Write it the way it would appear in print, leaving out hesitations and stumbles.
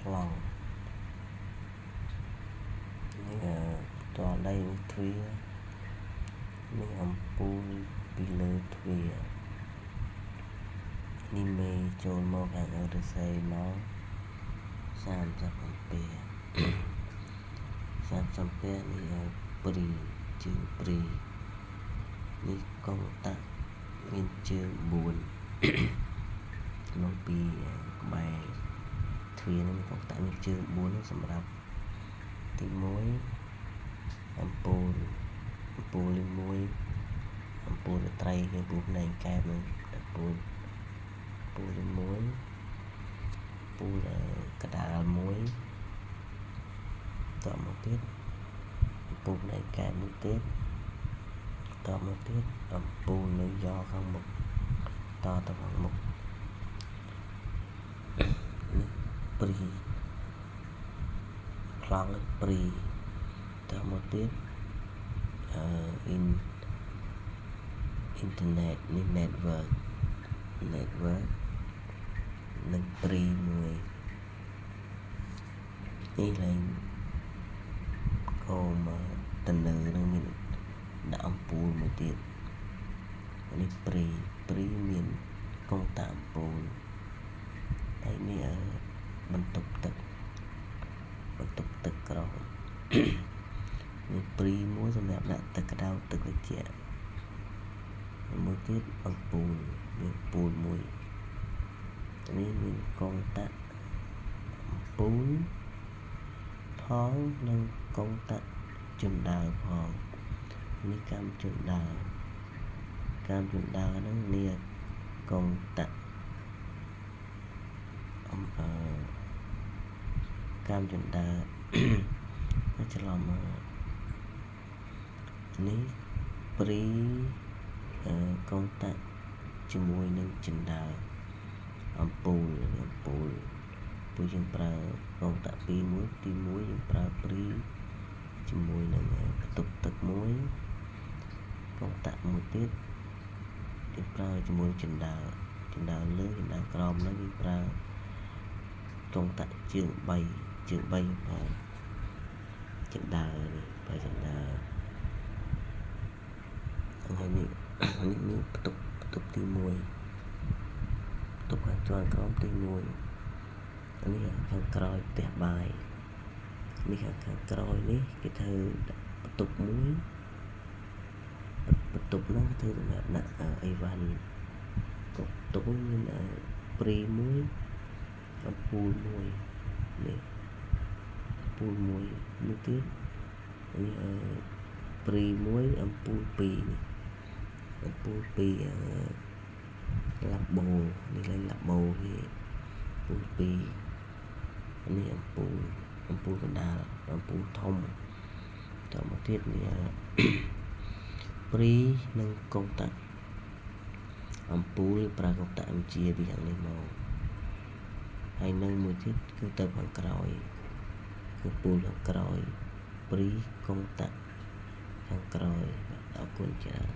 lòng nhưng toàn đây thuê mình hầm pool pillar thuê anime trôi một hàng ở đây xây nó sam sampai ni beri chương beri ni công tác nguyên chương buồn long pi bài thuê nó công tác nguyên chương buồn nó sầm rạp tí mối ampul lên môi ampul tray cái bụng này cam ampul lên môi ampul cả đà môi tọa một tiết ampul này cam một tiết tọa một tiết ampul nó do không một to tầm khoảng một pri khlang pri tọa một tiết internet network nâng pri mùi đây là cô mà tình nữ đang mình đã ampul một tiết ini pri miền công tác ampul đây ini bentukទឹកក្រោមនេះព្រីមួយសម្រាប់ដាក់ទឹកក្តៅទឹកត្រជាក់មួយទៀតអំពូលមានពូលមួយនេះមានកងតាក់អំពូលផងនិងកងតាក់ជណ្ដើរផងនេះកម្មជណ្ដើរហ្នឹងនេះកងតាក់កម្មជណ្ដើរច្រឡំនេះព្រីកងតាក់ជាមួយនឹងជណ្ដើរអំពូលពួកយើងប្រើកងតាក់ទី1យើងប្រើព្រីជាមួយនឹងបន្ទប់ទឹកមួយកងតាក់មួយទៀតយើងប្រើជាមួយជណ្ដើរលើជណ្ដើរក្រោមហ្នឹងយើងប្រើកងតាក់ជើង3បាទជណ្ដើរនេះបើជណ្ដើរហើយនេះបន្ទប់ទី1បន្ទប់ខាងជាន់ក្រោមទី1នេះខាងក្រោយផ្ទះបាយនេះខាងក្រោយនេះគេធ្វើបន្ទប់មួយបន្ទប់ហ្នឹងគេធ្វើសម្រាប់ដាក់អីវ៉ាន់បន្ទប់មានព្រីមួយអំពូលមួយនេះអំពូលមួយនេះទៀតនេះព្រីមួយអំពូល2នេះអំពូល2ឡាប់បូនេះឡើងឡាប់បូគេអំពូល2នេះអំពូលកណ្ដាលអំពូលធំតមកទៀតនេះព្រីនិងកងតាក់អំពូលប្រើកងតាក់អំជាពីខាងនេះមកហើយនឹងមួយទៀតគឺទៅខាងក្រោយគឺពូលខាងក្រោយព្រីកងតាក់ខាងក្រោយអរគុណច្រើន